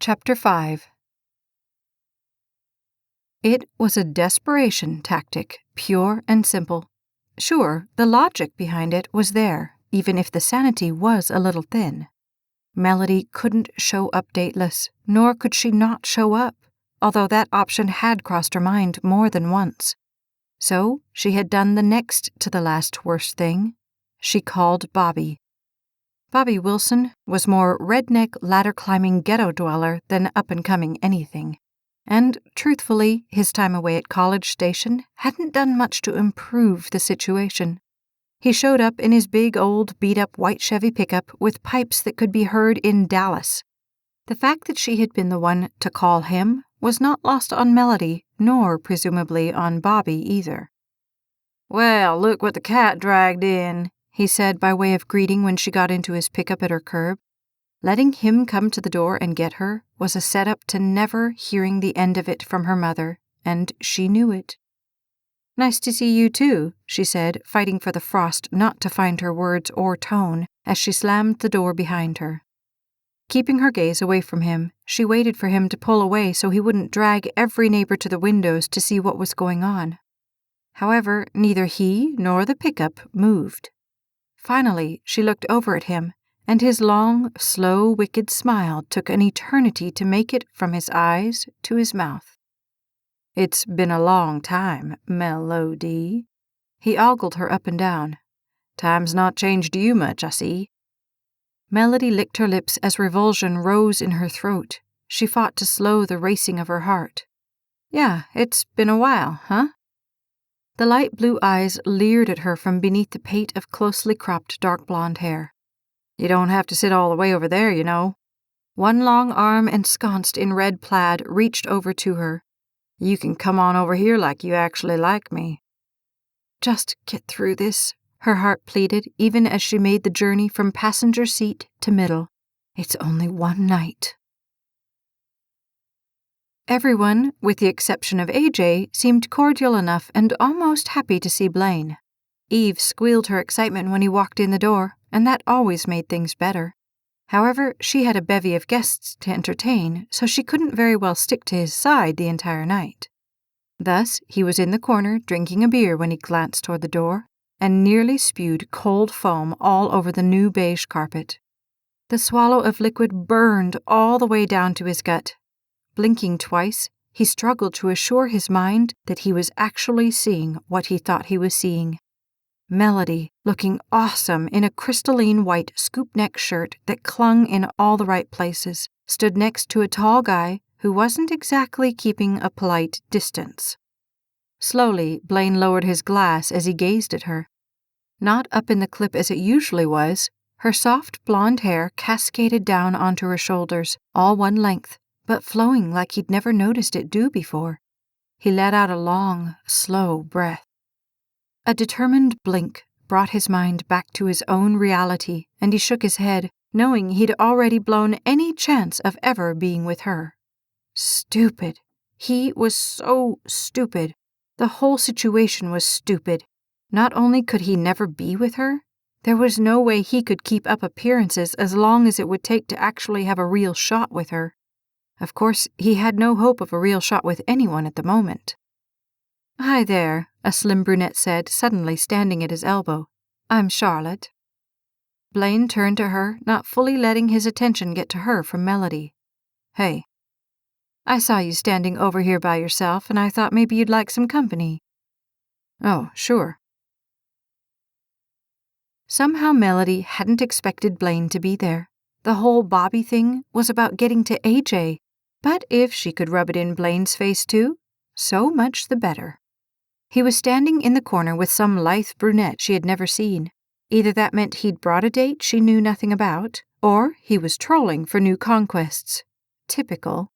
Chapter 5. It was a desperation tactic, pure and simple. Sure, the logic behind it was there, even if the sanity was a little thin. Melody couldn't show up dateless, nor could she not show up, although that option had crossed her mind more than once. So she had done the next to the last worst thing. She called Bobby. Bobby Wilson was more redneck ladder-climbing ghetto dweller than up-and-coming anything. And, truthfully, his time away at College Station hadn't done much to improve the situation. He showed up in his big old beat-up white Chevy pickup with pipes that could be heard in Dallas. The fact that she had been the one to call him was not lost on Melody, nor, presumably, on Bobby either. "Well, look what the cat dragged in," he said by way of greeting when she got into his pickup at her curb. Letting him come to the door and get her was a setup to never hearing the end of it from her mother, and she knew it. "Nice to see you too," she said, fighting for the frost not to find her words or tone as she slammed the door behind her. Keeping her gaze away from him, she waited for him to pull away so he wouldn't drag every neighbor to the windows to see what was going on. However, neither he nor the pickup moved. Finally, she looked over at him, and his long, slow, wicked smile took an eternity to make it from his eyes to his mouth. "It's been a long time, Melody." He ogled her up and down. "Time's not changed you much, I see." Melody licked her lips as revulsion rose in her throat. She fought to slow the racing of her heart. "Yeah, it's been a while, huh?" The light blue eyes leered at her from beneath the pate of closely cropped dark blonde hair. "You don't have to sit all the way over there, you know." One long arm ensconced in red plaid reached over to her. "You can come on over here like you actually like me." "Just get through this," her heart pleaded, even as she made the journey from passenger seat to middle. "It's only one night." Everyone, with the exception of AJ, seemed cordial enough and almost happy to see Blaine. Eve squealed her excitement when he walked in the door, and that always made things better. However, she had a bevy of guests to entertain, so she couldn't very well stick to his side the entire night. Thus, he was in the corner drinking a beer when he glanced toward the door, and nearly spewed cold foam all over the new beige carpet. The swallow of liquid burned all the way down to his gut. Blinking twice, he struggled to assure his mind that he was actually seeing what he thought he was seeing. Melody, looking awesome in a crystalline white scoop-neck shirt that clung in all the right places, stood next to a tall guy who wasn't exactly keeping a polite distance. Slowly, Blaine lowered his glass as he gazed at her. Not up in the clip as it usually was, her soft blonde hair cascaded down onto her shoulders, all one length, but flowing like he'd never noticed it do before. He let out a long, slow breath. A determined blink brought his mind back to his own reality, and he shook his head, knowing he'd already blown any chance of ever being with her. Stupid. He was so stupid. The whole situation was stupid. Not only could he never be with her, there was no way he could keep up appearances as long as it would take to actually have a real shot with her. Of course, he had no hope of a real shot with anyone at the moment. "Hi there," a slim brunette said, suddenly standing at his elbow. "I'm Charlotte." Blaine turned to her, not fully letting his attention get to her from Melody. "Hey. I saw you standing over here by yourself, and I thought maybe you'd like some company." "Oh, sure." Somehow Melody hadn't expected Blaine to be there. The whole Bobby thing was about getting to AJ, but if she could rub it in Blaine's face too, so much the better. He was standing in the corner with some lithe brunette she had never seen. Either that meant he'd brought a date she knew nothing about, or he was trolling for new conquests. Typical.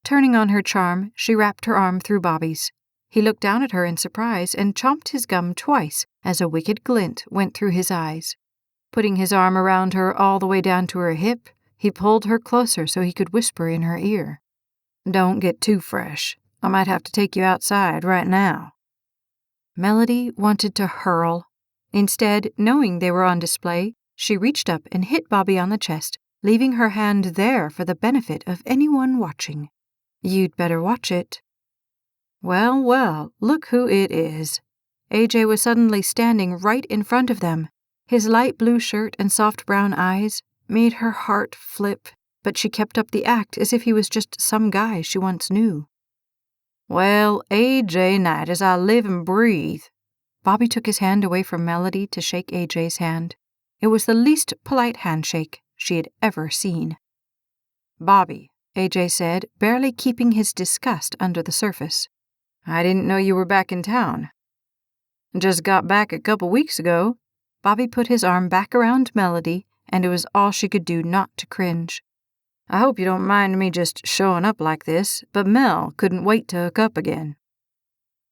Turning on her charm, she wrapped her arm through Bobby's. He looked down at her in surprise and chomped his gum twice as a wicked glint went through his eyes. Putting his arm around her all the way down to her hip, he pulled her closer so he could whisper in her ear. "Don't get too fresh. I might have to take you outside right now." Melody wanted to hurl. Instead, knowing they were on display, she reached up and hit Bobby on the chest, leaving her hand there for the benefit of anyone watching. "You'd better watch it." Well, well, look who it is. AJ was suddenly standing right in front of them. His light blue shirt and soft brown eyes made her heart flip, but she kept up the act as if he was just some guy she once knew. "Well, AJ Knight, as I live and breathe." Bobby took his hand away from Melody to shake AJ's hand. It was the least polite handshake she had ever seen. "Bobby," AJ said, barely keeping his disgust under the surface. "I didn't know you were back in town." "Just got back a couple weeks ago." Bobby put his arm back around Melody, and it was all she could do not to cringe. "I hope you don't mind me just showing up like this, but Mel couldn't wait to hook up again."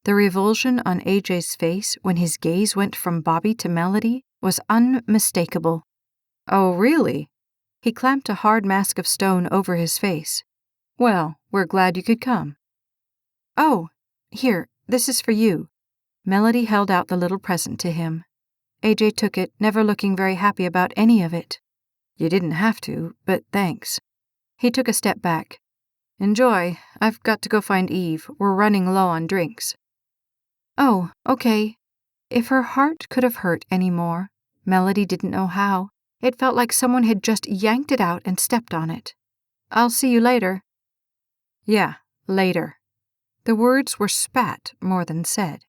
The revulsion on AJ's face when his gaze went from Bobby to Melody was unmistakable. "Oh, really?" He clamped a hard mask of stone over his face. "Well, we're glad you could come." "Oh, here, this is for you." Melody held out the little present to him. AJ took it, never looking very happy about any of it. "You didn't have to, but thanks." He took a step back. "Enjoy. I've got to go find Eve. We're running low on drinks." "Oh, okay." If her heart could have hurt any more, Melody didn't know how. It felt like someone had just yanked it out and stepped on it. "I'll see you later." Yeah, later. The words were spat more than said.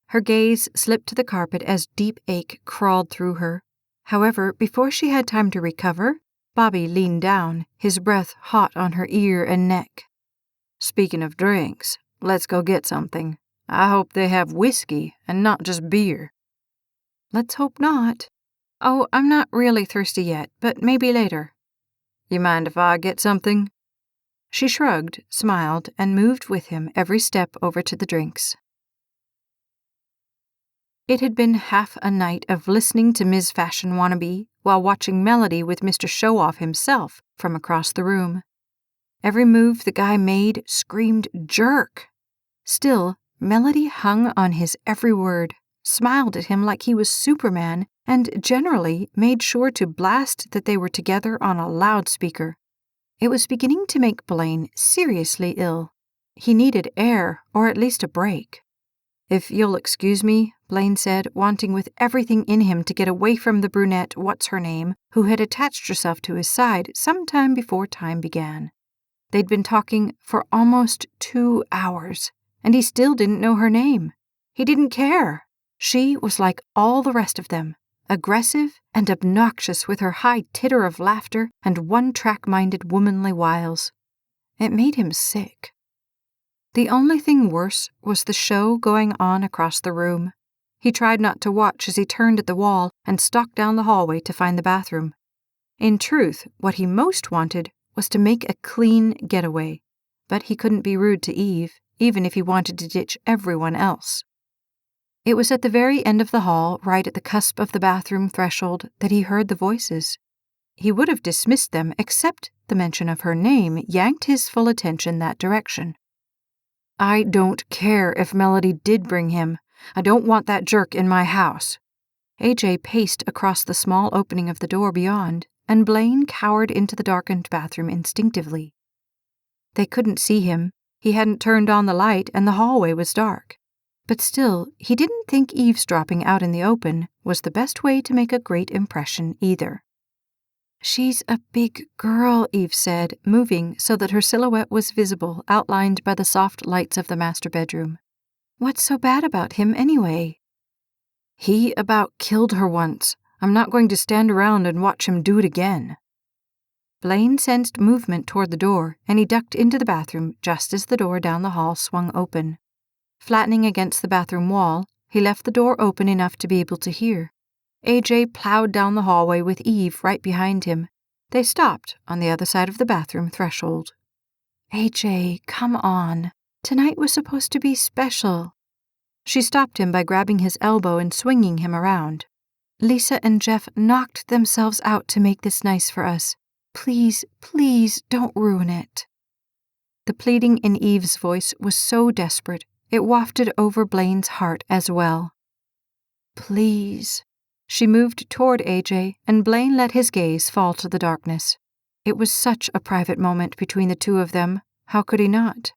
Her gaze slipped to the carpet as deep ache crawled through her. However, before she had time to recover, Bobby leaned down, his breath hot on her ear and neck. "Speaking of drinks, let's go get something. I hope they have whiskey and not just beer." "Let's hope not." "Oh, I'm not really thirsty yet, but maybe later." "You mind if I get something?" She shrugged, smiled, and moved with him every step over to the drinks. It had been half a night of listening to Ms. Fashion Wannabe while watching Melody with Mr. Show-Off himself from across the room. Every move the guy made screamed jerk. Still, Melody hung on his every word, smiled at him like he was Superman, and generally made sure to blast that they were together on a loudspeaker. It was beginning to make Blaine seriously ill. He needed air, or at least a break. "If you'll excuse me," Blaine said, wanting with everything in him to get away from the brunette what's-her-name, who had attached herself to his side some time before time began. They'd been talking for almost 2 hours, and he still didn't know her name. He didn't care. She was like all the rest of them, aggressive and obnoxious with her high titter of laughter and one-track-minded womanly wiles. It made him sick. The only thing worse was the show going on across the room. He tried not to watch as he turned at the wall and stalked down the hallway to find the bathroom. In truth, what he most wanted was to make a clean getaway, but he couldn't be rude to Eve, even if he wanted to ditch everyone else. It was at the very end of the hall, right at the cusp of the bathroom threshold, that he heard the voices. He would have dismissed them, except the mention of her name yanked his full attention that direction. "I don't care if Melody did bring him. I don't want that jerk in my house." AJ paced across the small opening of the door beyond, and Blaine cowered into the darkened bathroom instinctively. They couldn't see him. He hadn't turned on the light, and the hallway was dark. But still, he didn't think eavesdropping out in the open was the best way to make a great impression either. "She's a big girl," Eve said, moving so that her silhouette was visible, outlined by the soft lights of the master bedroom. "What's so bad about him, anyway?" "He about killed her once. I'm not going to stand around and watch him do it again." Blaine sensed movement toward the door, and he ducked into the bathroom just as the door down the hall swung open. Flattening against the bathroom wall, he left the door open enough to be able to hear. AJ plowed down the hallway with Eve right behind him. They stopped on the other side of the bathroom threshold. "AJ, come on. Tonight was supposed to be special." She stopped him by grabbing his elbow and swinging him around. "Lisa and Jeff knocked themselves out to make this nice for us. Please, please don't ruin it." The pleading in Eve's voice was so desperate, it wafted over Blaine's heart as well. "Please." She moved toward AJ, and Blaine let his gaze fall to the darkness. It was such a private moment between the two of them. How could he not?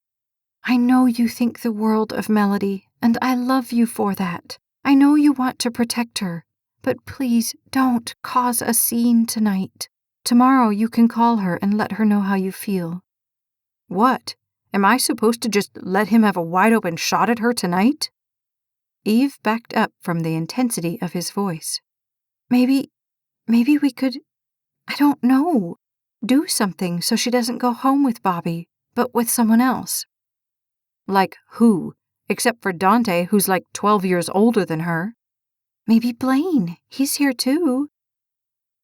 I know you think the world of Melody, and I love you for that. I know you want to protect her, but please don't cause a scene tonight. Tomorrow you can call her and let her know how you feel. What? Am I supposed to just let him have a wide-open shot at her tonight? Eve backed up from the intensity of his voice. Maybe we could, I don't know, do something so she doesn't go home with Bobby, but with someone else. Like who? Except for Dante, who's like 12 years older than her. Maybe Blaine. He's here too.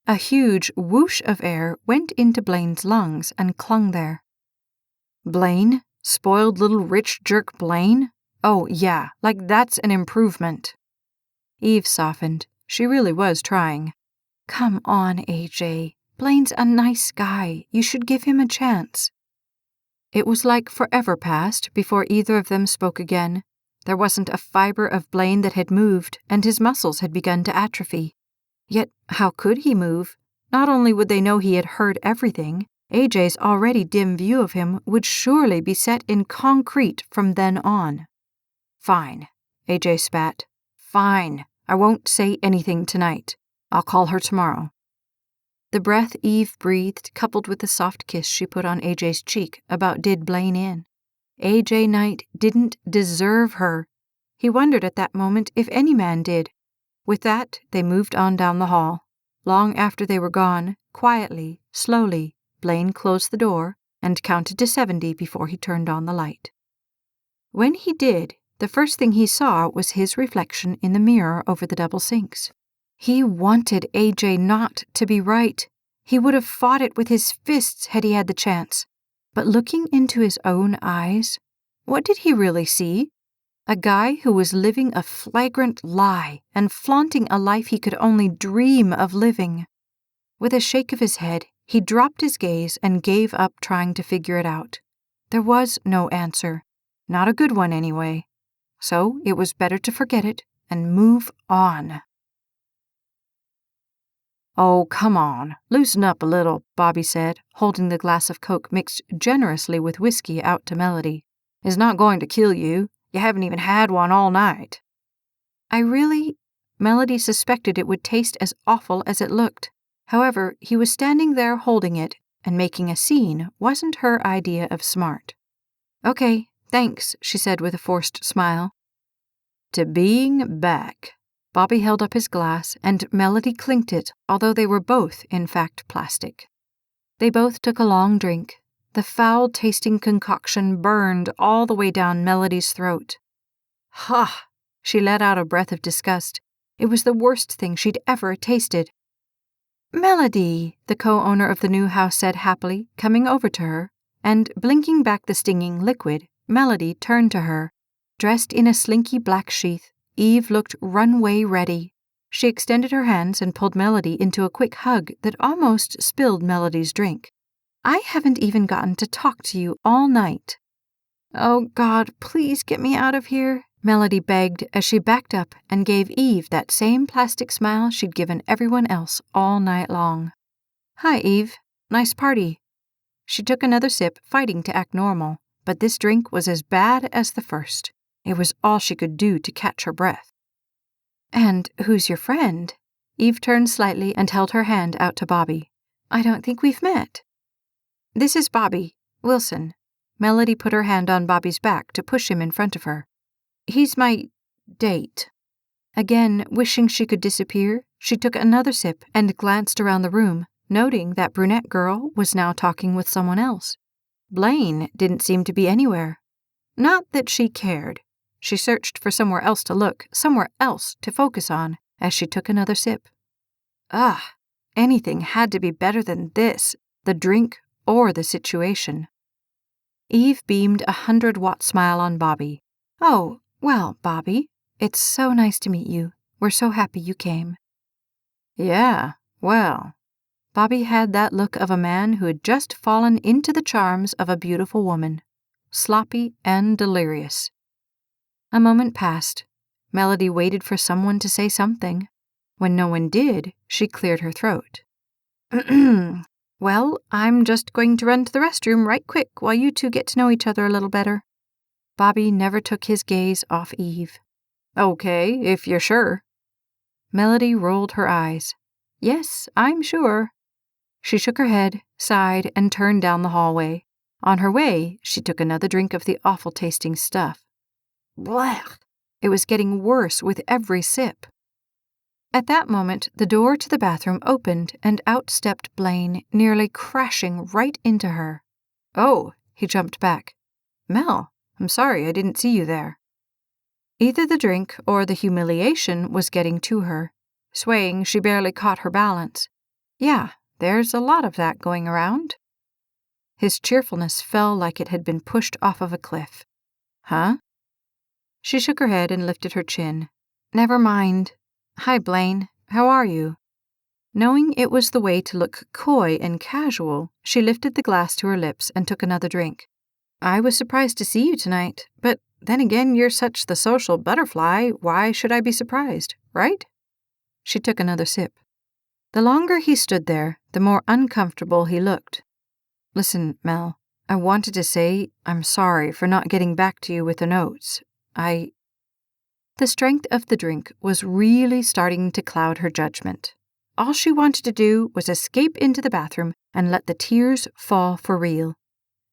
A huge whoosh of air went into Blaine's lungs and clung there. Blaine? Spoiled little rich jerk Blaine? Oh, yeah, like that's an improvement. Eve softened. She really was trying. Come on, AJ. Blaine's a nice guy. You should give him a chance. It was like forever passed before either of them spoke again. There wasn't a fiber of Blaine that had moved, and his muscles had begun to atrophy. Yet how could he move? Not only would they know he had heard everything, AJ's already dim view of him would surely be set in concrete from then on. Fine, AJ spat. Fine, I won't say anything tonight. I'll call her tomorrow. The breath Eve breathed, coupled with the soft kiss she put on AJ's cheek, about did Blaine in. AJ Knight didn't deserve her. He wondered at that moment if any man did. With that, they moved on down the hall. Long after they were gone, quietly, slowly, Blaine closed the door and counted to 70 before he turned on the light. When he did, the first thing he saw was his reflection in the mirror over the double sinks. He wanted AJ not to be right. He would have fought it with his fists had he had the chance. But looking into his own eyes, what did he really see? A guy who was living a flagrant lie and flaunting a life he could only dream of living. With a shake of his head, he dropped his gaze and gave up trying to figure it out. There was no answer. Not a good one, anyway. So it was better to forget it and move on. Oh, come on, loosen up a little, Bobby said, holding the glass of Coke mixed generously with whiskey out to Melody. It's not going to kill you. You haven't even had one all night. Melody suspected it would taste as awful as it looked. However, he was standing there holding it, and making a scene wasn't her idea of smart. Okay, thanks, she said with a forced smile. To being back. Bobby held up his glass, and Melody clinked it, although they were both, in fact, plastic. They both took a long drink. The foul-tasting concoction burned all the way down Melody's throat. Ha! She let out a breath of disgust. It was the worst thing she'd ever tasted. Melody, the co-owner of the new house said happily, coming over to her, and, blinking back the stinging liquid, Melody turned to her. Dressed in a slinky black sheath, Eve looked runway ready. She extended her hands and pulled Melody into a quick hug that almost spilled Melody's drink. I haven't even gotten to talk to you all night. Oh, God, please get me out of here, Melody begged as she backed up and gave Eve that same plastic smile she'd given everyone else all night long. Hi, Eve. Nice party. She took another sip, fighting to act normal, but this drink was as bad as the first. It was all she could do to catch her breath. And who's your friend? Eve turned slightly and held her hand out to Bobby. I don't think we've met. This is Bobby, Wilson. Melody put her hand on Bobby's back to push him in front of her. He's my date. Again, wishing she could disappear, she took another sip and glanced around the room, noting that brunette girl was now talking with someone else. Blaine didn't seem to be anywhere. Not that she cared. She searched for somewhere else to look, somewhere else to focus on, as she took another sip. Anything had to be better than this, the drink or the situation. Eve beamed a 100-watt smile on Bobby. Oh, well, Bobby, it's so nice to meet you. We're so happy you came. Yeah, well. Bobby had that look of a man who had just fallen into the charms of a beautiful woman. Sloppy and delirious. A moment passed. Melody waited for someone to say something. When no one did, she cleared her throat. Well, I'm just going to run to the restroom right quick while you two get to know each other a little better. Bobby never took his gaze off Eve. Okay, if you're sure. Melody rolled her eyes. Yes, I'm sure. She shook her head, sighed, and turned down the hallway. On her way, she took another drink of the awful-tasting stuff. Blech! It was getting worse with every sip. At that moment, the door to the bathroom opened and out stepped Blaine, nearly crashing right into her. Oh, he jumped back. Mel, I'm sorry I didn't see you there. Either the drink or the humiliation was getting to her. Swaying, she barely caught her balance. Yeah, there's a lot of that going around. His cheerfulness fell like it had been pushed off of a cliff. Huh? She shook her head and lifted her chin. Never mind. Hi, Blaine. How are you? Knowing it was the way to look coy and casual, she lifted the glass to her lips and took another drink. I was surprised to see you tonight, but then again, you're such the social butterfly. Why should I be surprised, right? She took another sip. The longer he stood there, the more uncomfortable he looked. Listen, Mel, I wanted to say I'm sorry for not getting back to you with the notes. The strength of the drink was really starting to cloud her judgment. All she wanted to do was escape into the bathroom and let the tears fall for real.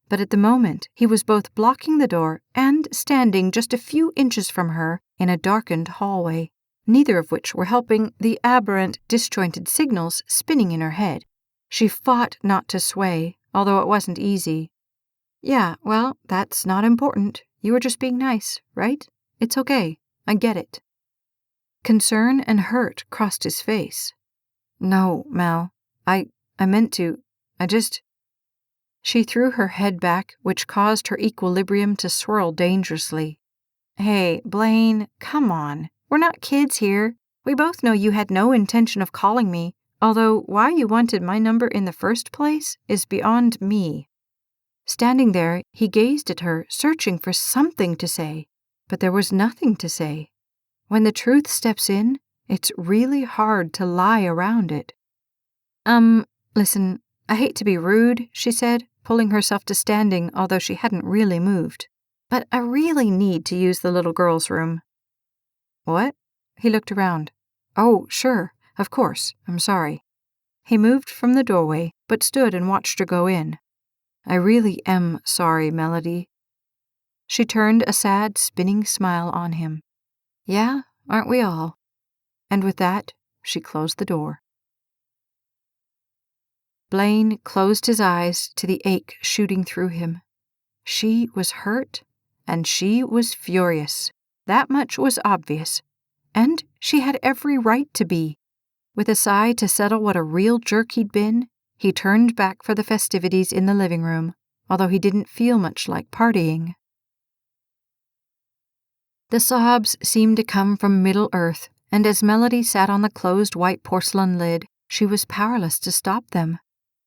But at the moment, he was both blocking the door and standing just a few inches from her in a darkened hallway, neither of which were helping the aberrant, disjointed signals spinning in her head. She fought not to sway, although it wasn't easy. Yeah, well, that's not important. You were just being nice, right? It's okay. I get it. Concern and hurt crossed his face. No, Mel. I meant to. She threw her head back, which caused her equilibrium to swirl dangerously. Hey, Blaine, come on. We're not kids here. We both know you had no intention of calling me, although why you wanted my number in the first place is beyond me. Standing there, he gazed at her, searching for something to say, but there was nothing to say. When the truth steps in, it's really hard to lie around it. Listen, I hate to be rude, she said, pulling herself to standing, although she hadn't really moved. But I really need to use the little girl's room. What? He looked around. Oh, sure, of course, I'm sorry. He moved from the doorway, but stood and watched her go in. I really am sorry, Melody. She turned a sad, spinning smile on him. Yeah, aren't we all? And with that, she closed the door. Blaine closed his eyes to the ache shooting through him. She was hurt, and she was furious. That much was obvious. And she had every right to be. With a sigh to settle what a real jerk he'd been, he turned back for the festivities in the living room, although he didn't feel much like partying. The sobs seemed to come from Middle Earth, and as Melody sat on the closed white porcelain lid, she was powerless to stop them.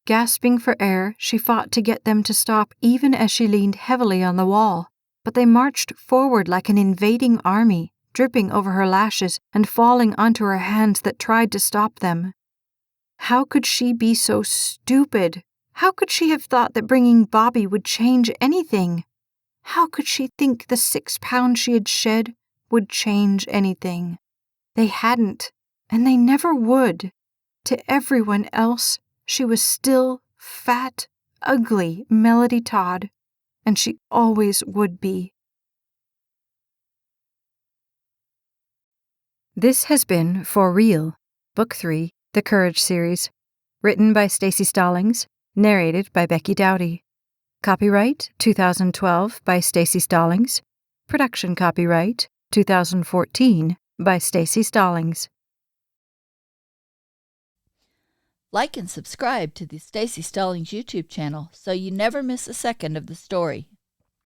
Gasping for air, she fought to get them to stop even as she leaned heavily on the wall, but they marched forward like an invading army, dripping over her lashes and falling onto her hands that tried to stop them. How could she be so stupid? How could she have thought that bringing Bobby would change anything? How could she think the 6 pounds she had shed would change anything? They hadn't, and they never would. To everyone else, she was still fat, ugly Melody Todd, and she always would be. This has been For Real, Book 3, The Courage Series, written by Staci Stallings, narrated by Becky Dowdy. Copyright 2012 by Staci Stallings. Production copyright 2014 by Staci Stallings. Like and subscribe to the Staci Stallings YouTube channel so you never miss a second of the story.